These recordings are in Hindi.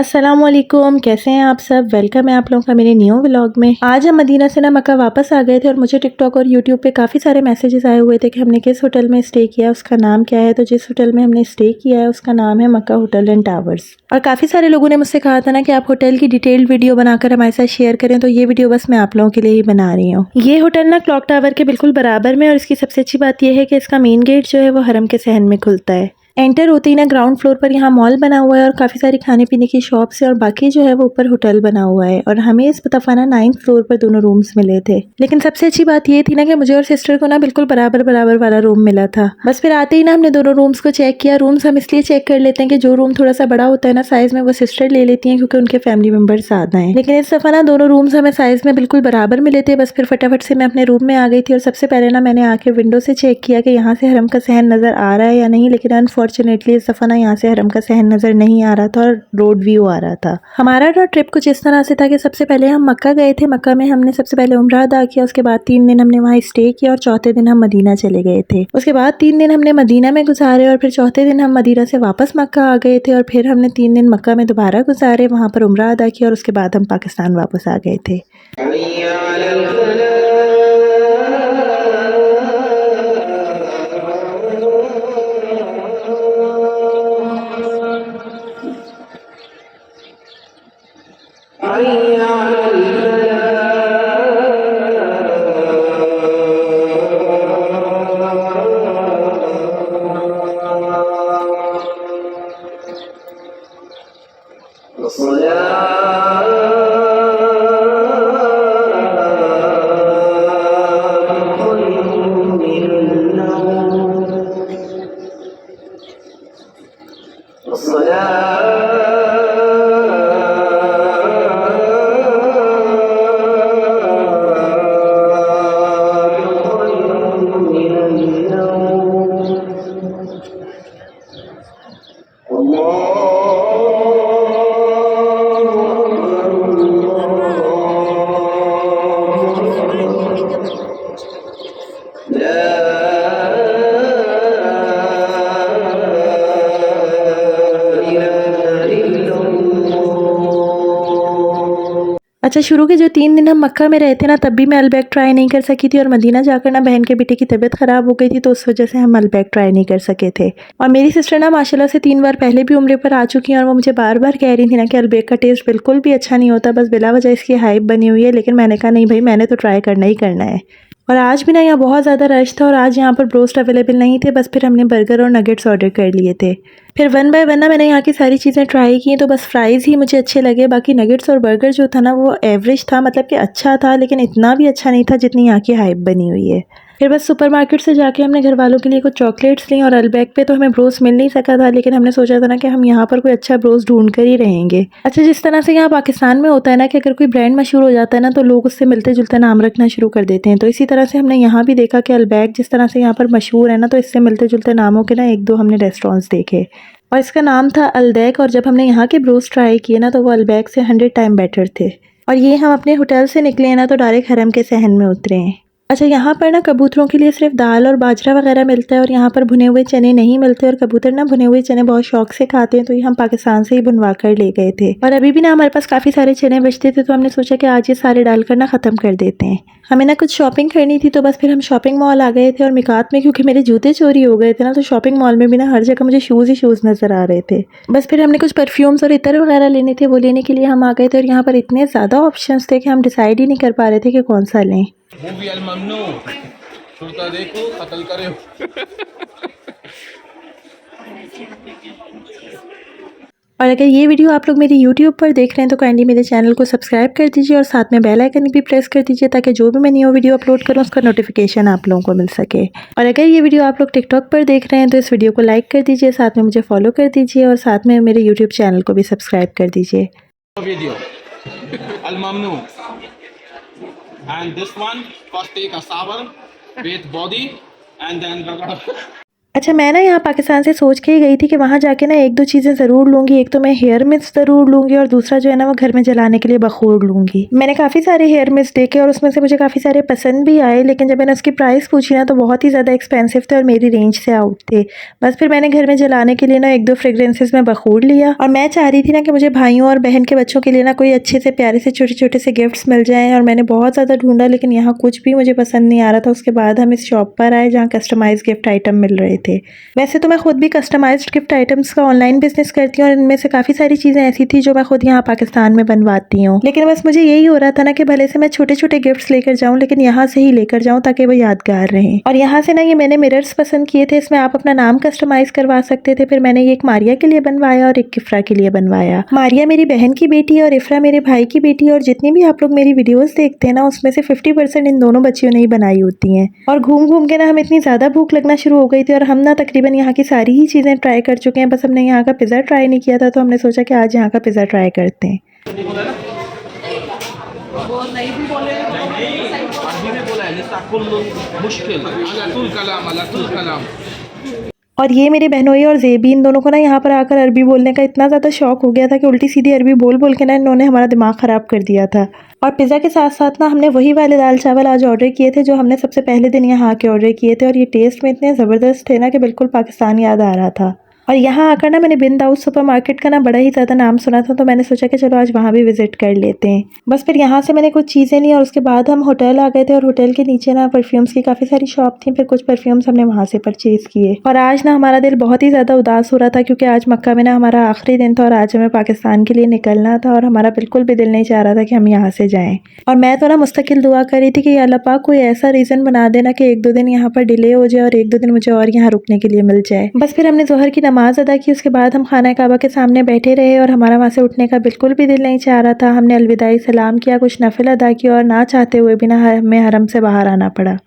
अस्सलामुअलैकुम, कैसे हैं आप सब। वेलकम है आप लोगों का मेरे न्यू व्लॉग में। आज हम मदीना से ना मक्का वापस आ गए थे और मुझे टिकटॉक और यूट्यूब पे काफ़ी सारे मैसेजेस आए हुए थे कि हमने किस होटल में स्टे किया, उसका नाम क्या है। तो जिस होटल में हमने स्टे किया है उसका नाम है मक्का होटल एंड टावर्स। और काफ़ी सारे लोगों ने मुझसे कहा था ना कि आप होटल की डिटेल्ड वीडियो बनाकर हमारे साथ शेयर करें, तो ये वीडियो बस मैं आप लोगों के लिए ही बना रही हूँ। ये होटल ना क्लॉक टावर के बिल्कुल बराबर में, और इसकी सबसे अच्छी बात यह है कि इसका मेन गेट जो है वो हरम के सहन में खुलता है। एंटर होते ही ना ग्राउंड फ्लोर पर यहाँ मॉल बना हुआ है और काफ़ी सारी खाने पीने की शॉप्स है, और बाकी जो है वो ऊपर होटल बना हुआ है। और हमें इस दफा ना 9th फ्लोर पर दोनों रूम्स मिले थे। लेकिन सबसे अच्छी बात ये थी ना कि मुझे और सिस्टर को ना बिल्कुल बराबर बराबर वाला रूम मिला था। बस फिर आते ही ना हमने दोनों रूम्स को चेक किया। रूम्स हम इसलिए चेक कर लेते हैं कि जो रूम थोड़ा सा बड़ा होता है ना साइज में, वो सिस्टर ले लेती हैं क्योंकि उनके फैमिली मेंबर्स ज्यादा हैं। लेकिन इस दफा ना दोनों रूम्स हमें साइज में बिल्कुल बराबर मिले थे। बस फिर फटाफट से मैं अपने रूम में आ गई थी और सबसे पहले ना मैंने आके विंडो से चेक किया कि यहाँ से हरम का सहन नजर आ रहा है या नहीं। लेकिन अनफॉर्चुनेटली इस दफा ना यहाँ से हरम का सहन नजर नहीं आ रहा था और रोड व्यू आ रहा था। हमारा ना ट्रिप कुछ इस तरह से था कि सबसे पहले हम मक्का गए थे। मक्का में हमने सबसे पहले उम्रा अदा किया, उसके बाद 3 दिन हमने वहाँ स्टे किया और चौथे दिन हम मदीना चले गए थे। उसके बाद 3 दिन हमने मदीना में गुजारे और फिर चौथे दिन हम मदीना से वापस मक्का आ गए थे। और फिर हमने 3 दिन मक्का में दोबारा गुजारे, वहाँ पर उम्रा अदा किया और उसके बाद हम पाकिस्तान वापस आ गए थे। अच्छा, शुरू के जो 3 दिन हम मक्का में रहे थे ना, तब भी मैं अलबैक ट्राई नहीं कर सकी थी। और मदीना जाकर ना बहन के बेटे की तबीयत ख़राब हो गई थी, तो उस वजह से हम अलबैक ट्राई नहीं कर सके थे। और मेरी सिस्टर ना माशाल्लाह से 3 बार पहले भी उम्रे पर आ चुकी हैं और वो मुझे बार बार कह रही थी ना कि अलबैक का टेस्ट बिल्कुल भी अच्छा नहीं होता, बस बिला वजह इसकी हाइप बनी हुई है। लेकिन मैंने कहा नहीं भाई, मैंने तो ट्राई करना ही करना है। और आज भी ना यहाँ बहुत ज़्यादा रश था और आज यहाँ पर ब्रोस्ट अवेलेबल नहीं थे। बस फिर हमने बर्गर और नगेट्स ऑर्डर कर लिए थे। फिर वन बाय वन ना मैंने यहाँ की सारी चीज़ें ट्राई की, तो बस फ्राइज़ ही मुझे अच्छे लगे। बाकी नगेट्स और बर्गर जो था ना वो एवरेज था, मतलब कि अच्छा था लेकिन इतना भी अच्छा नहीं था जितनी यहाँ की हाइप बनी हुई है। फिर बस सुपरमार्केट से जाके हमने घर वालों के लिए कुछ चॉकलेट्स ली। और अलबैक पे तो हमें ब्रोस्ट मिल नहीं सका था, लेकिन हमने सोचा था ना कि हम यहाँ पर कोई अच्छा ब्रोस्ट ढूंढ कर ही रहेंगे। अच्छा, जिस तरह से यहाँ पाकिस्तान में होता है ना कि अगर कोई ब्रांड मशहूर हो जाता है ना तो लोग उससे मिलते जुलते नाम रखना शुरू कर देते हैं, तो इसी तरह से हमने यहाँ भी देखा कि अलबैक जिस तरह से यहाँ पर मशहूर है ना, तो इससे मिलते जुलते नामों के ना 1-2 हमने रेस्टोरेंट्स देखे और इसका नाम था अलदैक। और जब हमने यहाँ के ब्रोस्ट ट्राई किए ना तो वो अलबैक से 100 टाइम बेटर थे। और ये हम अपने होटल से निकले हैं ना तो डायरेक्ट हरम के सहन में उतरे हैं। अच्छा, यहाँ पर ना कबूतरों के लिए सिर्फ दाल और बाजरा वगैरह मिलता है और यहाँ पर भुने हुए चने नहीं मिलते। और कबूतर ना भुने हुए चने बहुत शौक से खाते हैं, तो ये हम पाकिस्तान से ही बनवा कर ले गए थे। और अभी भी ना हमारे पास काफ़ी सारे चने बचते थे, तो हमने सोचा कि आज ये सारे डालकर ना ख़त्म कर देते हैं। हमें ना कुछ शॉपिंग करनी थी, तो बस फिर हम शॉपिंग मॉल आ गए थे। और मिकात में क्योंकि मेरे जूते चोरी हो गए थे ना, तो शॉपिंग मॉल में भी ना हर जगह मुझे शूज़ ही शूज़ नज़र आ रहे थे। बस फिर हमने कुछ परफ्यूम्स और इतर वगैरह लेने थे, वो लेने के लिए हम आ गए थे। और यहाँ पर इतने ज़्यादा ऑप्शंस थे कि हम डिसाइड ही नहीं कर पा रहे थे कि कौन सा लें। मूवी अल ममनू सुरता देखो कत्ल करो। और अगर ये वीडियो आप लोग मेरे YouTube पर देख रहे हैं तो काइंडली मेरे चैनल को सब्सक्राइब कर दीजिए और साथ में बेल आइकन भी प्रेस कर दीजिए, ताकि जो भी मैं न्यू वीडियो अपलोड करूँ उसका नोटिफिकेशन आप लोगों को मिल सके। और अगर ये वीडियो आप लोग टिकटॉक पर देख रहे हैं तो इस वीडियो को लाइक कर दीजिए, साथ में मुझे फॉलो कर दीजिए और साथ में मेरे YouTube चैनल को भी सब्सक्राइब कर दीजिए। वीडियो अल ममनू and this one first take a shower with body and then अच्छा, मैं ना यहाँ पाकिस्तान से सोच के ही गई थी कि वहाँ जाके ना 1-2 चीज़ें ज़रूर लूँगी। एक तो मैं हेयर मिस्ट ज़रूर लूँगी और दूसरा जो है ना वो घर में जलाने के लिए बख़ूर लूँगी। मैंने काफ़ी सारे हेयर मिस्ट देखे और उसमें से मुझे काफ़ी सारे पसंद भी आए, लेकिन जब मैंने उसकी प्राइस पूछी ना तो बहुत ही ज़्यादा एक्सपेंसिव थे और मेरी रेंज से आउट थे। बस फिर मैंने घर में जलाने के लिए ना 1-2 फ्रेग्रेंसेस में बख़ूर लिया और मैं चाह रही थी ना कि मुझे भाइयों और बहन के बच्चों के लिए ना कोई अच्छे से प्यारे से छोटे-छोटे से गिफ्ट्स मिल जाएँ, और मैंने बहुत ज़्यादा ढूँढा लेकिन यहाँ कुछ भी मुझे पसंद नहीं आ रहा था। उसके बाद हम इस शॉप पर आए जहाँ कस्टमाइज़ गिफ्ट आइटम मिल रहे थे। वैसे तो मैं खुद भी कस्टमाइज्ड गिफ्ट आइटम्स का ऑनलाइन बिजनेस करती हूँ और इनमें से काफ़ी सारी चीज़ें ऐसी थी जो मैं खुद यहाँ पाकिस्तान में बनवाती हूँ, लेकिन बस मुझे यही हो रहा था ना कि भले से मैं छोटे-छोटे गिफ्ट्स लेकर जाऊँ लेकिन यहाँ से ही लेकर जाऊँ ताकि वो यादगार रहें। और यहाँ से ना ये मैंने मिरर्स पसंद किए थे, इसमें आप अपना नाम कस्टमाइज़ करवा सकते थे। फिर मैंने ये एक मारिया के लिए बनवाया और एक इफ़रा के लिए बनवाया। मारिया मेरी बहन की बेटी है और इफ़रा मेरे भाई की बेटी है, और जितनी भी आप लोग मेरी वीडियोज़ देखते हैं ना उसमें से 50% इन दोनों बच्चियों ने ही बनाई होती हैं। और घूम-घूम के ना हमें इतनी ज़्यादा भूख लगना शुरू हो गई थी और हम ना तकरीबन यहाँ की सारी ही चीज़ें ट्राई कर चुके हैं। बस हमने यहाँ का पिज़्ज़ा ट्राई नहीं किया था, तो हमने सोचा कि आज यहाँ का पिज़्ज़ा ट्राई करते हैं। अरबी में बोला है लिताकुल्लु मुश्किल अला तुल कलाम। और ये मेरी बहनोई और ज़ेबी, इन दोनों को ना यहाँ पर आकर अरबी बोलने का इतना ज़्यादा शौक हो गया था कि उल्टी सीधी अरबी बोल बोल के ना इन्होंने हमारा दिमाग ख़राब कर दिया था। और पिज़्ज़ा के साथ साथ ना हमने वही वाले दाल चावल आज ऑर्डर किए थे जो हमने सबसे पहले दिन यहाँ आके ऑर्डर किए थे, और ये टेस्ट में इतने ज़बरदस्त थे ना कि बिल्कुल पाकिस्तान याद आ रहा था। और यहाँ आकर ना मैंने बिन दाऊद सुपरमार्केट का ना बड़ा ही ज़्यादा नाम सुना था, तो मैंने सोचा कि चलो आज वहाँ भी विज़िट कर लेते हैं। बस फिर यहाँ से मैंने कुछ चीज़ें ली और उसके बाद हम होटल आ गए थे, और होटल के नीचे ना परफ्यूम्स की काफ़ी सारी शॉप थी। फिर कुछ परफ्यूम्स हमने वहाँ से परचेज़ किए। और आज ना हमारा दिल बहुत ही ज़्यादा उदास हो रहा था क्योंकि आज मक्का में ना हमारा आखिरी दिन था और आज हमें पाकिस्तान के लिए निकलना था, और हमारा बिल्कुल भी दिल नहीं चाह रहा था कि हम यहाँ से जाएँ। और मैं तो ना मुस्तकिल दुआ कर रही थी कि या अल्लाह पाक कोई ऐसा रीज़न बना देना कि 1-2 दिन यहाँ पर डिले हो जाए और 1-2 दिन मुझे और यहाँ रुकने के लिए मिल जाए। बस फिर हमने ज़ोहर की नमाज़ अदा की, उसके बाद हम खाना काबा के सामने बैठे रहे और हमारा वहाँ से उठने का बिल्कुल भी दिल नहीं चाह रहा था। हमने अलविदाई सलाम किया, कुछ नफिल अदा किया और ना चाहते हुए भी ना हमें हरम से बाहर आना पड़ा।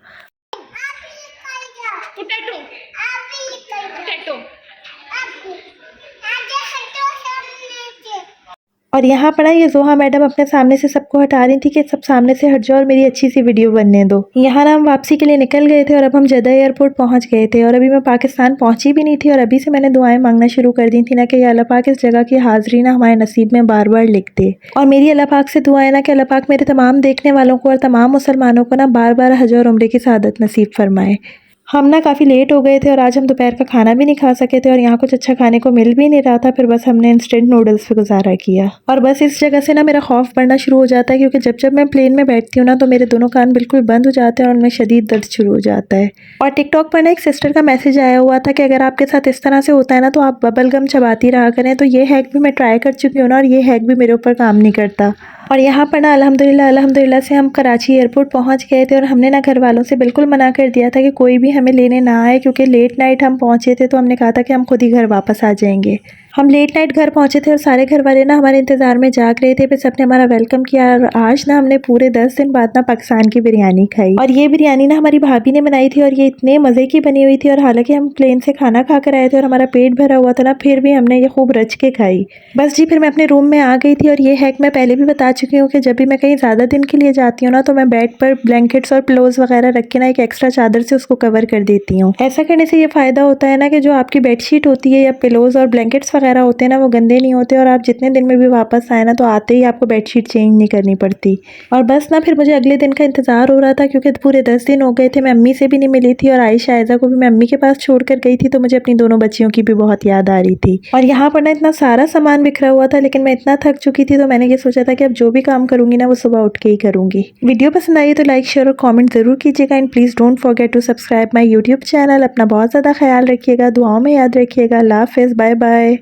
और यहाँ पर ना ये ज़ोहा मैडम अपने सामने से सबको हटा रही थी कि सब सामने से हट जाओ और मेरी अच्छी सी वीडियो बनने दो। यहाँ ना हम वापसी के लिए निकल गए थे और अब हम जद्दा एयरपोर्ट पहुँच गए थे, और अभी मैं पाकिस्तान पहुँची भी नहीं थी और अभी से मैंने दुआएं मांगना शुरू कर दी थी ना कि अल्लाह पाक इस जगह की हाज़िरी ना हमारे नसीब में बार बार लिख दे। और मेरी अल्लाह पाक से दुआ है ना कि अल्लाह पाक मेरे तमाम देखने वालों को और तमाम मुसलमानों को ना बार बार हज और उम्रे की सआदत नसीब फरमाए। हम ना काफ़ी लेट हो गए थे और आज हम दोपहर का खाना भी नहीं खा सके थे और यहाँ कुछ अच्छा खाने को मिल भी नहीं रहा था। फिर बस हमने इंस्टेंट नूडल्स पे गुजारा किया। और बस इस जगह से ना मेरा खौफ बढ़ना शुरू हो जाता है क्योंकि जब जब मैं प्लेन में बैठती हूँ ना तो मेरे दोनों कान बिल्कुल बंद हो जाते हैं और उनमें शदीद दर्द शुरू हो जाता है। और टिकटॉक पर ना एक सिस्टर का मैसेज आया हुआ था कि अगर आपके साथ इस तरह से होता है ना तो आप बबल गम चबाती रहा करें। तो ये हैक भी मैं ट्राई कर चुकी हूँ ना, और ये हैक भी मेरे ऊपर काम नहीं करता। और यहाँ पर ना अल्हम्दुलिल्लाह से हम कराची एयरपोर्ट पहुँच गए थे और हमने ना घर वालों से बिल्कुल मना कर दिया था कि कोई भी हमें लेने ना आए, क्योंकि लेट नाइट हम पहुँचे थे तो हमने कहा था कि हम खुद ही घर वापस आ जाएंगे। हम लेट नाइट घर पहुँचे थे और सारे घर वाले ना हमारे इंतज़ार में जाग रहे थे। फिर सबने हमारा वेलकम किया और आज ना हमने पूरे 10 दिन बाद ना पाकिस्तान की बिरयानी खाई। और ये बिरयानी ना हमारी भाभी ने बनाई थी और ये इतने मज़े की बनी हुई थी, और हालांकि हम प्लेन से खाना खा कर आए थे और हमारा पेट भरा हुआ था ना, फिर भी हमने ये खूब रच के खाई। बस जी, फिर मैं अपने रूम में आ गई थी। और ये हैक मैं पहले भी बता चुकी हूँ कि जब भी मैं कहीं ज़्यादा दिन के लिए जाती हूँ ना तो मैं बेड पर ब्लैंकेट्स और पिलोज़ वगैरह रख के ना एक एक्स्ट्रा चादर से उसको कवर कर देती हूँ। ऐसा करने से ये फ़ायदा होता है ना कि जो आपकी बेडशीट होती है या पिलोज़ और ब्लैंकेट्स वगैरह होते हैं ना वो गंदे नहीं होते, और आप जितने दिन में भी वापस आए ना तो आते ही आपको बेडशीट चेंज नहीं करनी पड़ती। और बस ना फिर मुझे अगले दिन का इंतज़ार हो रहा था क्योंकि पूरे 10 दिन हो गए थे। मैं अम्मी से भी नहीं मिली थी और आयशा आयज़ा को भी मैं अम्मी के पास छोड़ कर गई थी, तो मुझे अपनी दोनों बच्चियों की भी बहुत याद आ रही थी। और यहाँ पर ना इतना सारा सामान बिखरा हुआ था, लेकिन मैं इतना थक चुकी थी तो मैंने ये सोचा था कि अब जो भी काम करूँगी ना वो सुबह उठ के ही करूँगी। वीडियो पसंद आई तो लाइक शेयर और कमेंट ज़रूर कीजिएगा, and please don't forget to subscribe my YouTube channel. अपना बहुत ज़्यादा ख्याल रखिएगा, दुआओं में याद रखिएगा। अल्लाह हाफ़िज़, बाय बाय।